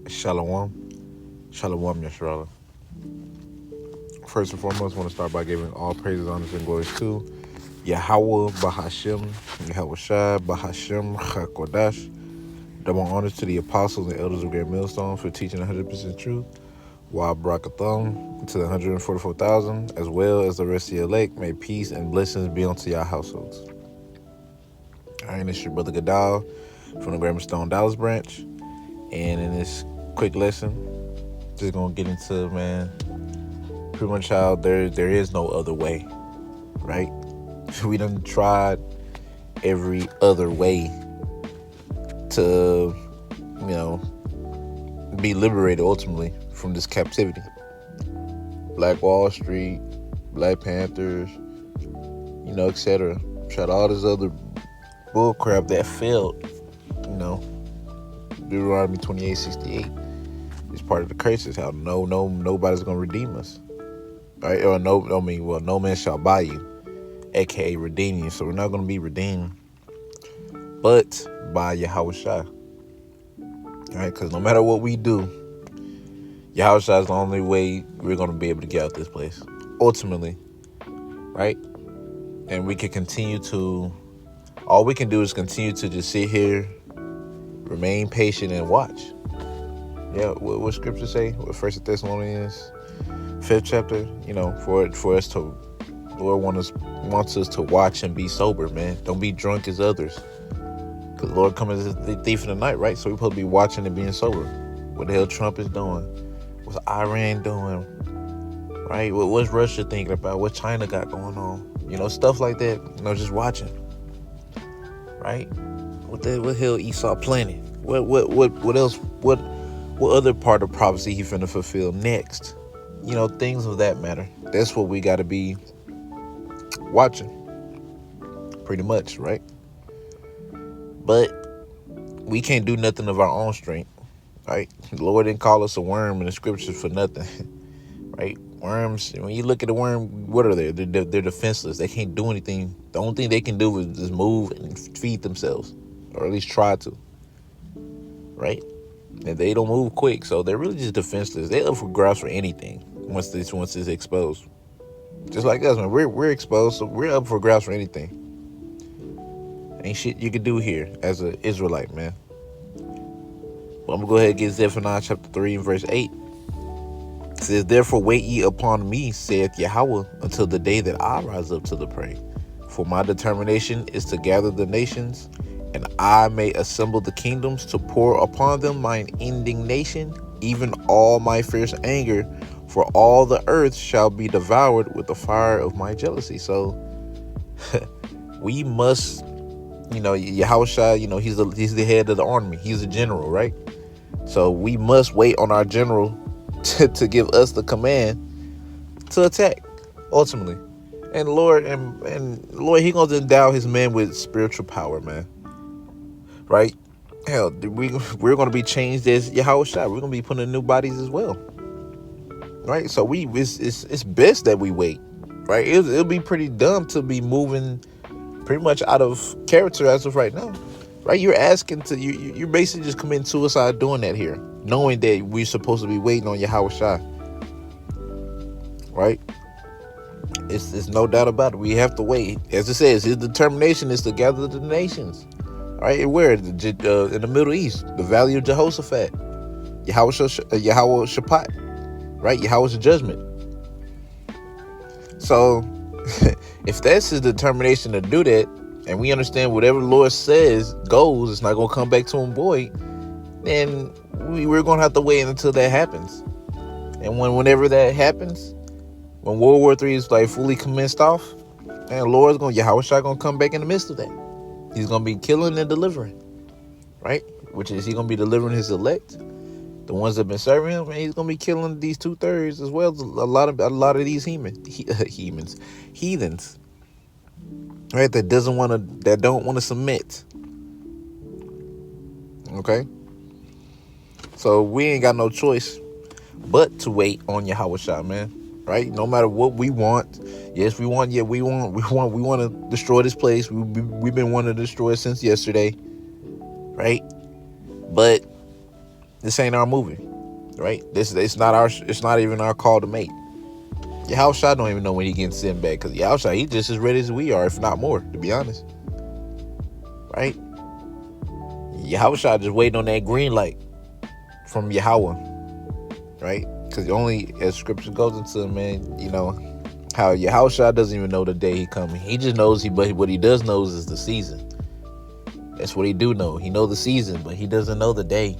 Shalom. Shalom, Yasharala. First and foremost, I want to start by giving all praises, honors, and glories to Yahweh Bahashim, Yahweh Shai Bahashim Chakodash. Double honors to the apostles and elders of Great Millstone for teaching 100% truth. Wa Barakathon to the 144,000, as well as the rest of your elect. May peace and blessings be unto your households. All right, this is your brother Gadal from the Grammar Stone Dallas branch. And in this quick lesson, just going to get into, man, pretty much how there is no other way, right? We done tried every other way to, be liberated ultimately from this captivity. Black Wall Street, Black Panthers, etc. Tried all this other bullcrap that failed. Deuteronomy 28:68 is part of the curses. How nobody's gonna redeem us, right? Or no man shall buy you, aka redeem you. So we're not gonna be redeemed, but by Yahweh Shai, right? Because no matter what we do, Yahweh Shai is the only way we're gonna be able to get out this place, ultimately, right? And we can continue to. All we can do is continue to just sit here, remain patient, and watch. Yeah, what scripture say? What 1 Thessalonians 5th chapter? For us to, Lord wants us to watch and be sober, man. Don't be drunk as others. Because the Lord comes as the thief in the night, right? So we're supposed to be watching and being sober. What the hell Trump is doing? What's Iran doing? Right? What's Russia thinking about? What China got going on? Stuff like that. Just watching. Right? What hell Esau planning? What else? What other part of prophecy he finna fulfill next? Things of that matter. That's what we got to be watching. Pretty much, right? But we can't do nothing of our own strength, right? The Lord didn't call us a worm in the scriptures for nothing, right? Worms, when you look at a worm, what are they? They're defenseless. They can't do anything. The only thing they can do is just move and feed themselves, or at least try to, right? And they don't move quick, so they're really just defenseless. They're up for grabs for anything once it's exposed. Just like us, man, we're exposed, so we're up for grabs for anything. Ain't shit you can do here as an Israelite, man. But I'm gonna go ahead and get Zephaniah chapter 3 and verse 8. It says, "Therefore wait ye upon me, saith Yahweh, until the day that I rise up to the prey. For my determination is to gather the nations, and I may assemble the kingdoms to pour upon them mine indignation, even all my fierce anger, for all the earth shall be devoured with the fire of my jealousy." So we must, Yahweh Shai, he's the head of the army. He's a general, right? So we must wait on our general to give us the command to attack, ultimately. And Lord, He gonna endow His men with spiritual power, man. Right? Hell, we're gonna be changed as Yahweh Shai. We're gonna be put in new bodies as well. Right? So it's best that we wait. Right? It'll be pretty dumb to be moving pretty much out of character as of right now. Right? You're asking you're basically just committing suicide doing that here, knowing that we're supposed to be waiting on Yahweh Shai. Right? It's no doubt about it. We have to wait. As it says, his determination is to gather the nations. Right? Where? In the Middle East, the Valley of Jehoshaphat. Yahweh Shaphat. Right? Yahweh's judgment. So, if that's his determination to do that, and we understand whatever the Lord says goes, it's not going to come back to him void, then we're going to have to wait until that happens. And whenever that happens, when World War III is like fully commenced off, and Yahweh Shai going to come back in the midst of that. He's going to be killing and delivering, right? Which is, he's going to be delivering his elect, the ones that have been serving him, and he's going to be killing these 2/3 as well as a lot of these heathens, right? That don't want to submit. Okay, so we ain't got no choice but to wait on Yahweh Shai, man. Right? No matter what we want. Yes, we want to destroy this place. We've been wanting to destroy it since yesterday. Right? But This ain't our movie, right? It's not even our call to make. Yahushua don't even know when he getting sent back, because Yahushua, he just as ready as we are, if not more, to be honest. Right? Yahushua just waiting on that green light from Yahweh. Right? Because only, as scripture goes into, man, you know, how Yahushua doesn't even know the day he coming. He just knows but what he does knows is the season. That's what he do know. He know the season, but he doesn't know the day.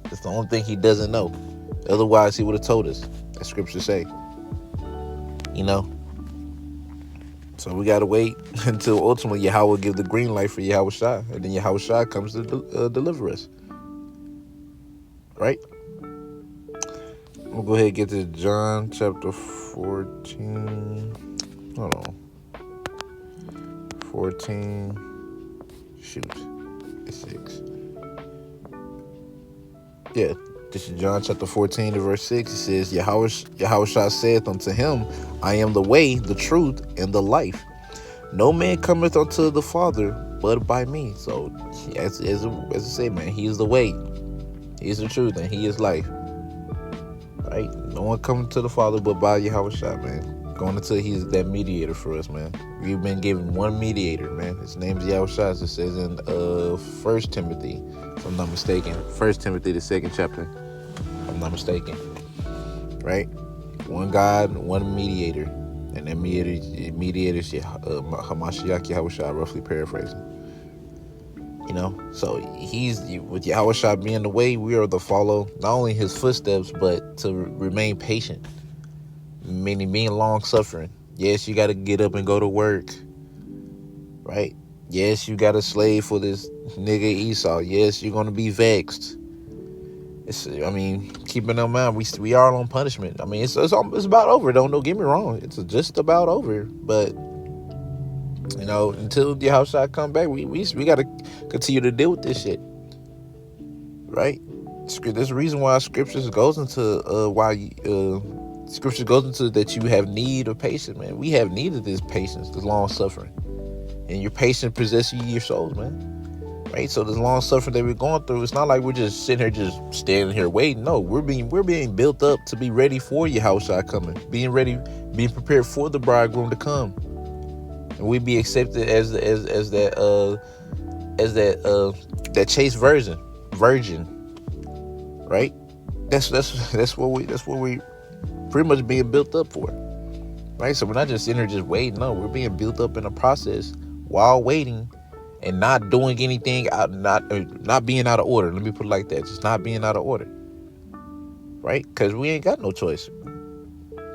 That's the only thing he doesn't know. Otherwise, he would have told us, as scripture say. You know? So we got to wait until ultimately Yahweh give the green light for Yahushua. And then Yahushua comes to deliver us. Right? We'll go ahead and get to John chapter 14. Hold on. 14. Shoot. It's 6. Yeah. This is John chapter 14 to verse 6. It says, Yahushua saith unto him, I am the way, the truth, and the life. No man cometh unto the Father but by me. So, as I say, man, he is the way, he is the truth, and he is life. Right? No one coming to the Father but by Yahushua, man. Going until he's that mediator for us, man. We've been given one mediator, man. His name is Yahushua. As it says in 1 Timothy, if I'm not mistaken. 1 Timothy, the 2nd chapter, if I'm not mistaken. Right? One God, one mediator. And that mediator is Hamashiach Yahushua, roughly paraphrasing. You know? So with Yahushua being the way, we are to follow not only his footsteps, but to remain patient. Meaning being long-suffering. Yes, you got to get up and go to work. Right? Yes, you got to slave for this nigga Esau. Yes, you're going to be vexed. Keeping in mind, we are on punishment. It's about over. Don't get me wrong. It's just about over. But, you know, until the Yahushua come back, we got to continue to deal with this shit. Right? There's a reason why Scriptures goes into that you have need of patience, man. We have need of this patience, this long suffering, and your patience possesses your souls, man. Right? So this long suffering that we're going through, it's not like we're just sitting here, just standing here waiting. No, we're being built up to be ready for Yahushua coming, being ready, being prepared for the bridegroom to come, and we be accepted as that chaste virgin, right? That's what we pretty much being built up for, right? So we're not just sitting here just waiting. No, we're being built up in a process while waiting, and not doing anything not being out of order. Let me put it like that. Just not being out of order, right? Because we ain't got no choice.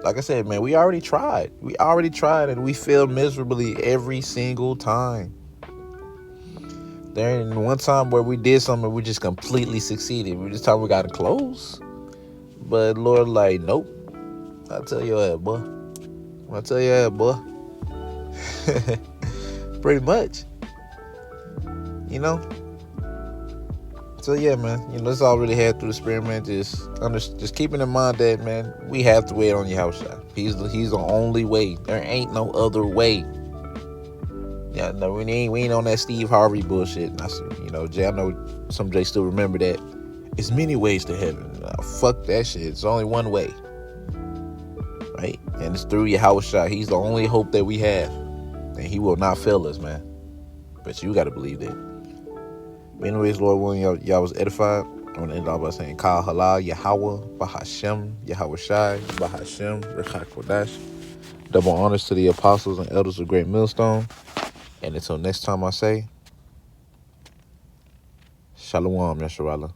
Like I said, man, we already tried, and we failed miserably every single time. There ain't one time where we did something we just completely succeeded. This time we got to close, but Lord, like, nope. I'll tell you that, boy. Pretty much. You know? So yeah, man. You know, that's all really had through the Spirit, man. Just keeping in mind that, man, we have to wait on Yahushua. He's the only way. There ain't no other way. Yeah, no, we ain't on that Steve Harvey bullshit. You know, I know some Jay still remember that. It's many ways to heaven. Fuck that shit. It's only one way. Right? And it's through Yahushua. He's the only hope that we have. And he will not fail us, man. But you got to believe that. But anyways, Lord willing, y'all was edified. I want to end off by saying, Kal Halal, Yahweh, Bahashem, Yahushai, Bahashem, Rechak Kodash. Double honors to the apostles and elders of Great Millstone. And until next time I say, Shalom, Yasharallah.